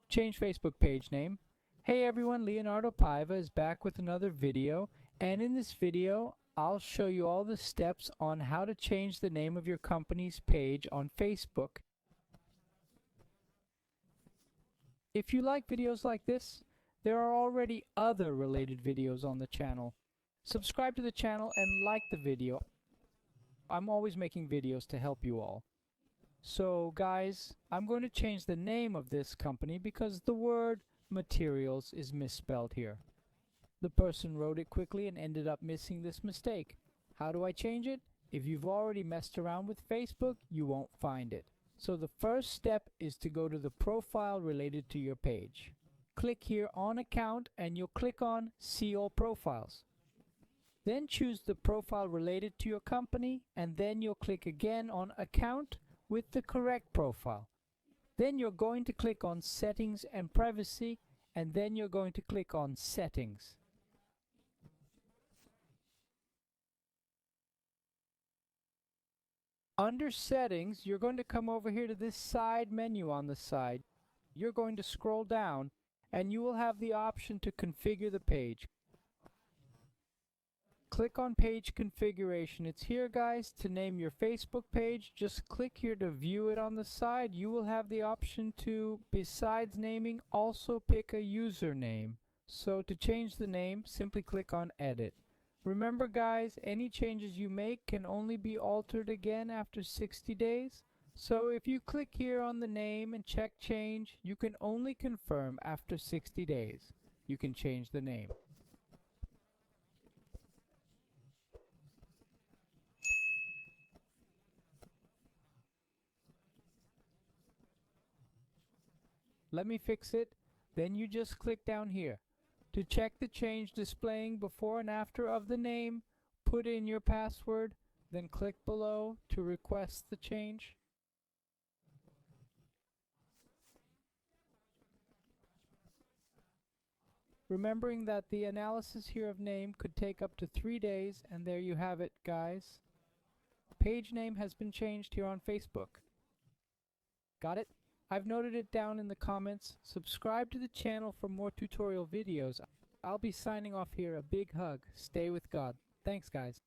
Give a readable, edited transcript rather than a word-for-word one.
Change Facebook page name. Hey everyone, Leonardo Paiva is back with another video, and in this video I'll show you all the steps on how to change the name of your company's page on Facebook. If you like videos like this, there are already other related videos on the channel. Subscribe to the channel and like the video. I'm always making videos to help you all. So guys, I'm going to change the name of this company because the word materials is misspelled here. The person wrote it quickly and ended up missing this mistake. How do I change it? If you've already messed around with Facebook, you won't find it. So the first step is to go to the profile related to your page. Click here on account and you'll click on see all profiles. Then choose the profile related to your company and then you'll click again on account with the correct profile. Then you're going to click on settings and privacy and then you're going to click on settings. Under settings, you're going to come over here to this side menu on the side. You're going to scroll down and you will have the option to configure the page. Click on page configuration. It's here, guys, to name your Facebook page. Just click here to view it on the side. You will have the option to, besides naming, also pick a username. So to change the name, simply click on edit. Remember guys, any changes you make can only be altered again after 60 days. So if you click here on the name and check change, you can only confirm after 60 days. You can change the name. Let me fix it. Then you just click down here. To check the change displaying before and after of the name, put in your password, then click below to request the change. Remembering that the analysis here of name could take up to 3 days, and there you have it, guys. Page name has been changed here on Facebook. Got it? I've noted it down in the comments. Subscribe to the channel for more tutorial videos. I'll be signing off here. A big hug. Stay with God. Thanks, guys.